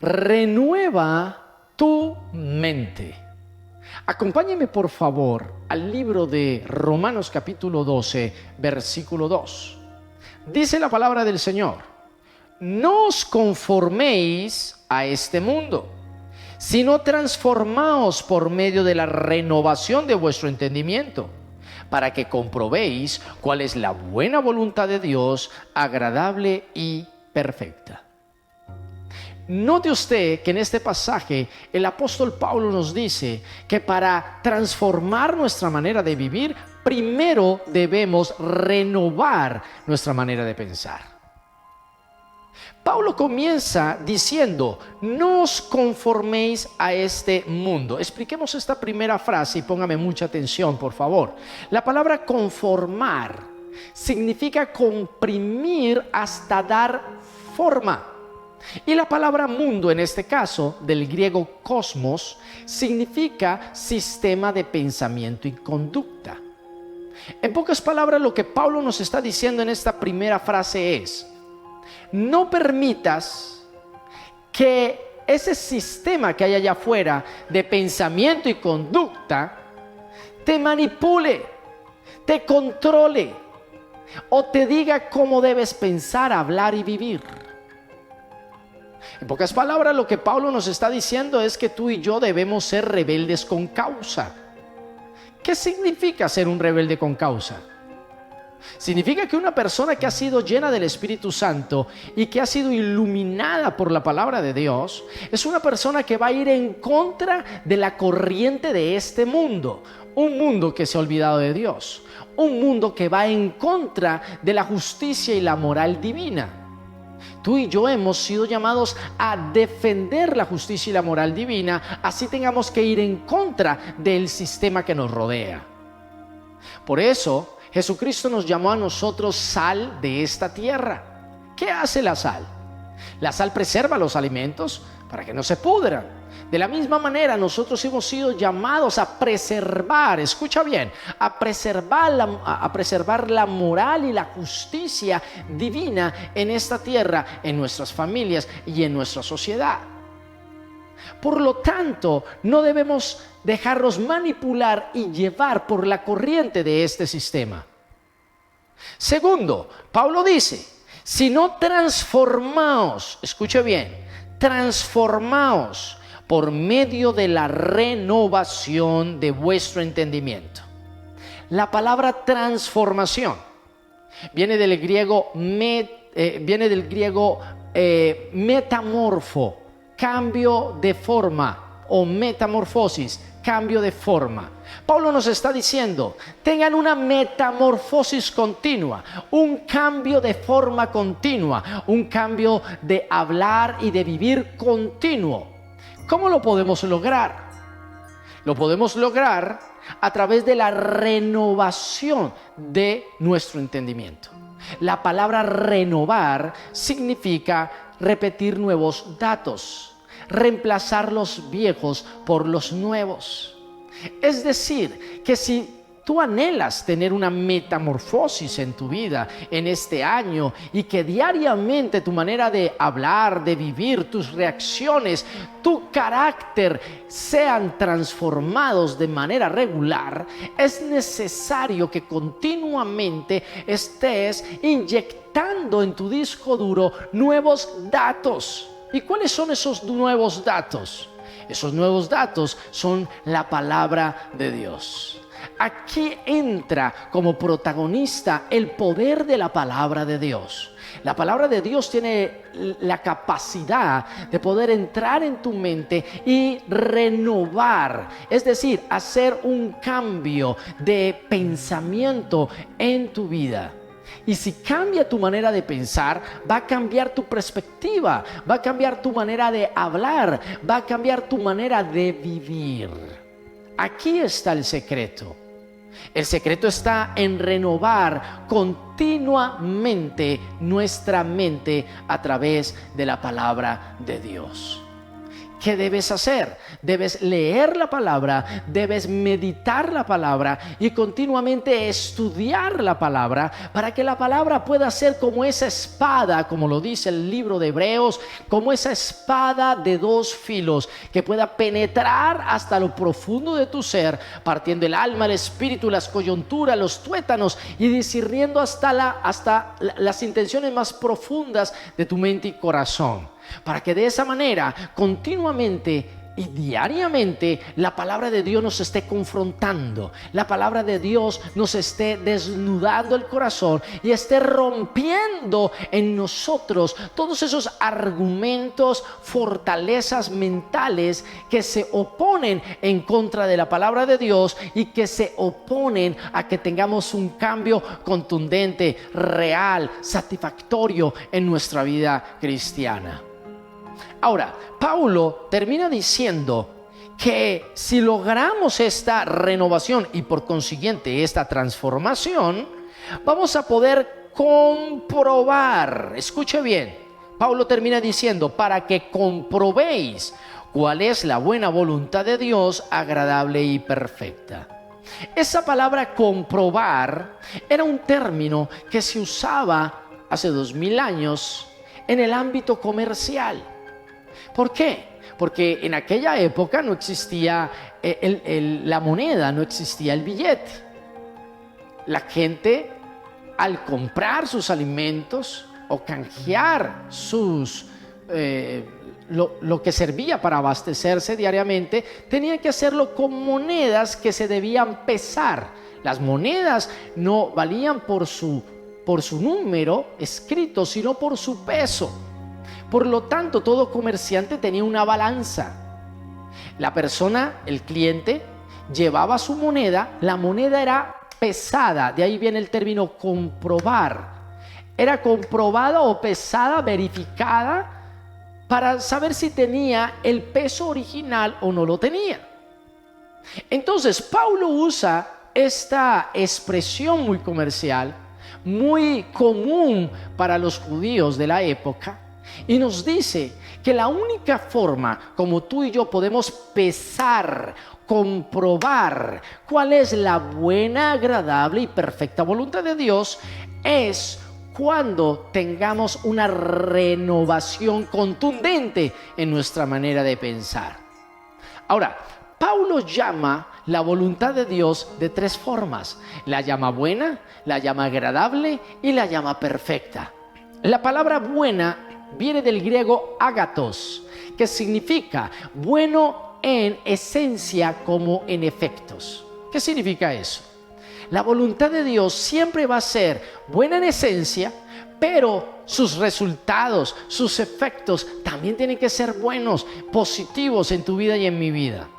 renueva tu mente. Acompáñeme por favor al libro de Romanos capítulo 12, versículo 2. Dice la palabra del Señor: no os conforméis a este mundo, sino transformaos por medio de la renovación de vuestro entendimiento, para que comprobéis cuál es la buena voluntad de Dios, agradable y perfecta. Note usted que en este pasaje el apóstol Pablo nos dice que para transformar nuestra manera de vivir, primero debemos renovar nuestra manera de pensar. Pablo comienza diciendo: no os conforméis a este mundo. Expliquemos esta primera frase y póngame mucha atención, por favor. La palabra conformar significa comprimir hasta dar forma. Y la palabra mundo, en este caso, del griego cosmos, significa sistema de pensamiento y conducta. En pocas palabras, lo que Pablo nos está diciendo en esta primera frase es: no permitas que ese sistema que hay allá afuera de pensamiento y conducta te manipule, te controle o te diga cómo debes pensar, hablar y vivir. En pocas palabras, lo que Pablo nos está diciendo es que tú y yo debemos ser rebeldes con causa. ¿Qué significa ser un rebelde con causa? Significa que una persona que ha sido llena del Espíritu Santo y que ha sido iluminada por la palabra de Dios es una persona que va a ir en contra de la corriente de este mundo. Un mundo que se ha olvidado de Dios. Un mundo que va en contra de la justicia y la moral divina. Tú y yo hemos sido llamados a defender la justicia y la moral divina, así tengamos que ir en contra del sistema que nos rodea. Por eso, Jesucristo nos llamó a nosotros sal de esta tierra. ¿Qué hace la sal? La sal preserva los alimentos para que no se pudran. De la misma manera, nosotros hemos sido llamados a preservar, escucha bien, a preservar la moral y la justicia divina en esta tierra, en nuestras familias y en nuestra sociedad. Por lo tanto, no debemos dejarnos manipular y llevar por la corriente de este sistema. Segundo, Pablo dice: si no transformaos, escuche bien, transformaos por medio de la renovación de vuestro entendimiento. La palabra transformación viene del griego metamorfo, cambio de forma, o metamorfosis, cambio de forma. Pablo nos está diciendo: tengan una metamorfosis continua, un cambio de forma continua, un cambio de hablar y de vivir continuo. ¿Cómo lo podemos lograr? Lo podemos lograr a través de la renovación de nuestro entendimiento. La palabra renovar significa repetir nuevos datos, reemplazar los viejos por los nuevos. Es decir, que si tú anhelas tener una metamorfosis en tu vida en este año y que diariamente tu manera de hablar, de vivir, tus reacciones, tu carácter sean transformados de manera regular, es necesario que continuamente estés inyectando en tu disco duro nuevos datos. ¿Y cuáles son esos nuevos datos? Esos nuevos datos son la palabra de Dios. Aquí entra como protagonista el poder de la palabra de Dios. La palabra de Dios tiene la capacidad de poder entrar en tu mente y renovar, es decir, hacer un cambio de pensamiento en tu vida. Y si cambia tu manera de pensar, va a cambiar tu perspectiva, va a cambiar tu manera de hablar, va a cambiar tu manera de vivir. Aquí está el secreto. El secreto está en renovar continuamente nuestra mente a través de la palabra de Dios. ¿qué debes hacer? Debes leer la palabra, debes meditar la palabra y continuamente estudiar la palabra para que la palabra pueda ser como esa espada, como lo dice el libro de Hebreos, como esa espada de dos filos que pueda penetrar hasta lo profundo de tu ser, partiendo el alma, el espíritu, las coyunturas, los tuétanos y discerniendo hasta las intenciones más profundas de tu mente y corazón, para que de esa manera continuamente y diariamente la palabra de Dios nos esté confrontando, la palabra de Dios nos esté desnudando el corazón y esté rompiendo en nosotros todos esos argumentos, fortalezas mentales que se oponen en contra de la palabra de Dios y que se oponen a que tengamos un cambio contundente, real, satisfactorio en nuestra vida cristiana. Ahora, Pablo termina diciendo que si logramos esta renovación y por consiguiente esta transformación, vamos a poder comprobar, escuche bien, Pablo termina diciendo, para que comprobéis cuál es la buena voluntad de Dios, agradable y perfecta. Esa palabra comprobar era un término que se usaba hace 2000 años en el ámbito comercial. ¿Por qué? Porque en aquella época no existía la moneda, no existía el billete. La gente, al comprar sus alimentos o canjear lo que servía para abastecerse diariamente, tenían que hacerlo con monedas que se debían pesar. Las monedas no valían por su número escrito, sino por su peso. Por lo tanto, todo comerciante tenía una balanza. La persona, el cliente, llevaba su moneda, la moneda era pesada, de ahí viene el término comprobar. Era comprobada o pesada, verificada, para saber si tenía el peso original o no lo tenía. Entonces, Pablo usa esta expresión muy comercial, muy común para los judíos de la época, y nos dice que la única forma como tú y yo podemos pesar, comprobar cuál es la buena, agradable y perfecta voluntad de Dios es cuando tengamos una renovación contundente en nuestra manera de pensar. Ahora, Pablo llama la voluntad de Dios de tres formas. La llama buena, la llama agradable y la llama perfecta. La palabra buena viene del griego ágatos, que significa bueno en esencia como en efectos. ¿Qué significa eso? La voluntad de Dios siempre va a ser buena en esencia, pero sus resultados, sus efectos también tienen que ser buenos, positivos en tu vida y en mi vida.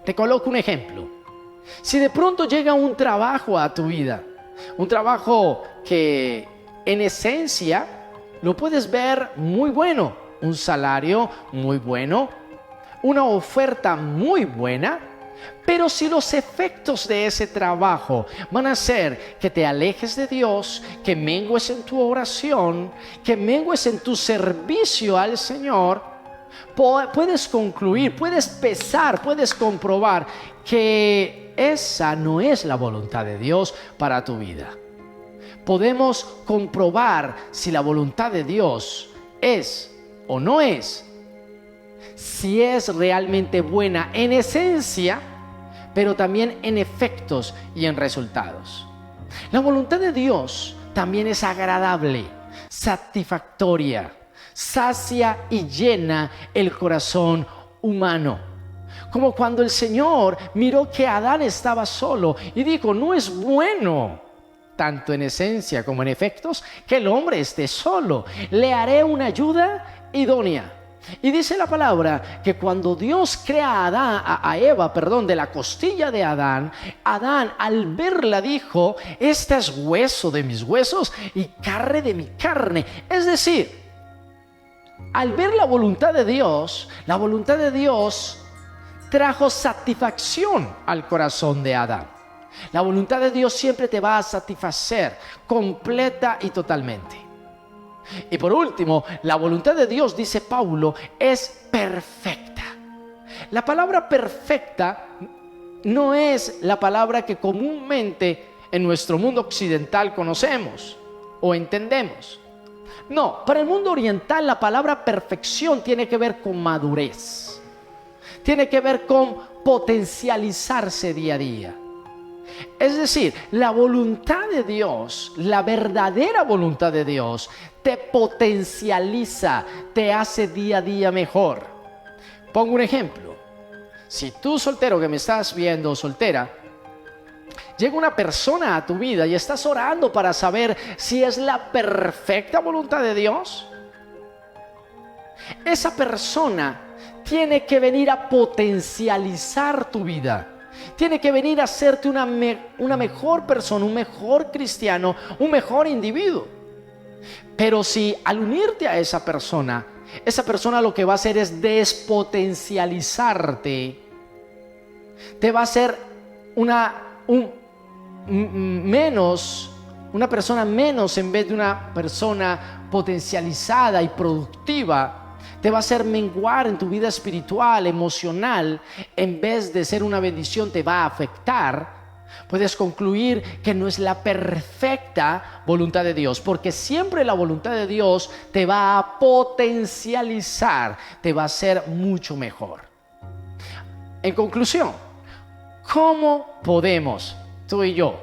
Te coloco un ejemplo. Si de pronto llega un trabajo a tu vida, un trabajo que en esencia lo puedes ver muy bueno, un salario muy bueno, una oferta muy buena, pero si los efectos de ese trabajo van a hacer que te alejes de Dios, que mengues en tu oración, que mengues en tu servicio al Señor, puedes concluir, puedes pesar, puedes comprobar que esa no es la voluntad de Dios para tu vida. Podemos comprobar si la voluntad de Dios es o no es, si es realmente buena en esencia, pero también en efectos y en resultados. La voluntad de Dios también es agradable, satisfactoria, sacia y llena el corazón humano. Como cuando el Señor miró que Adán estaba solo y dijo, no es bueno, tanto en esencia como en efectos, que el hombre esté solo. Le haré una ayuda idónea. Y dice la palabra que cuando Dios crea a Eva, de la costilla de Adán, Adán al verla dijo, esta es hueso de mis huesos y carne de mi carne. Es decir, al ver la voluntad de Dios trajo satisfacción al corazón de Adán. La voluntad de Dios siempre te va a satisfacer completa y totalmente. Y por último, la voluntad de Dios, dice Pablo, es perfecta. La palabra perfecta no es la palabra que comúnmente en nuestro mundo occidental conocemos o entendemos. No, para el mundo oriental la palabra perfección tiene que ver con madurez. Tiene que ver con potencializarse día a día. Es decir, la voluntad de Dios, la verdadera voluntad de Dios, te potencializa, te hace día a día mejor. Pongo un ejemplo. Si tú, soltero que me estás viendo, soltera, llega una persona a tu vida y estás orando para saber si es la perfecta voluntad de Dios, esa persona tiene que venir a potencializar tu vida. Tiene que venir a hacerte una mejor persona, un mejor cristiano, un mejor individuo. Pero si al unirte a esa persona lo que va a hacer es despotencializarte, te va a hacer una persona menos en vez de una persona potencializada y productiva. Te va a hacer menguar en tu vida espiritual, emocional. En vez de ser una bendición, te va a afectar. Puedes concluir que no es la perfecta voluntad de Dios, porque siempre la voluntad de Dios te va a potencializar, te va a hacer mucho mejor. En conclusión, ¿cómo podemos, tú y yo,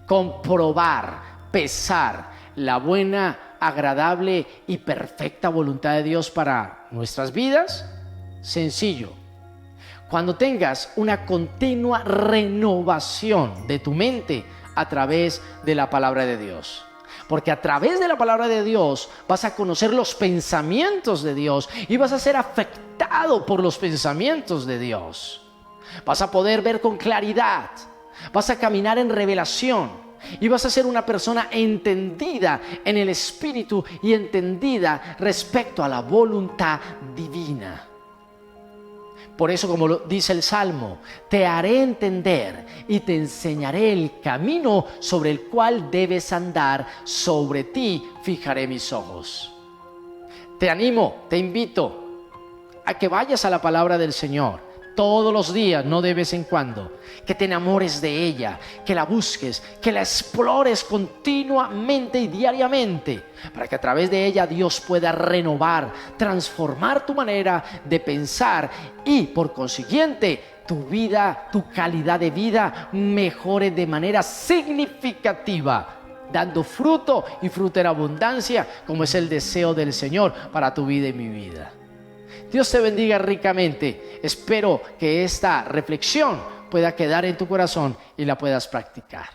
comprobar, pesar la buena, agradable y perfecta voluntad de Dios para nuestras vidas? Sencillo. Cuando tengas una continua renovación de tu mente a través de la palabra de Dios. Porque a través de la palabra de Dios vas a conocer los pensamientos de Dios y vas a ser afectado por los pensamientos de Dios. Vas a poder ver con claridad, vas a caminar en revelación y vas a ser una persona entendida en el Espíritu y entendida respecto a la voluntad divina. Por eso, como lo dice el Salmo, te haré entender y te enseñaré el camino sobre el cual debes andar, sobre ti fijaré mis ojos. Te animo, te invito a que vayas a la palabra del Señor todos los días, no de vez en cuando, que te enamores de ella, que la busques, que la explores continuamente y diariamente, para que a través de ella Dios pueda renovar, transformar tu manera de pensar y por consiguiente tu vida, tu calidad de vida mejore de manera significativa, dando fruto y fruto en abundancia, como es el deseo del Señor para tu vida y mi vida. Dios te bendiga ricamente. Espero que esta reflexión pueda quedar en tu corazón y la puedas practicar.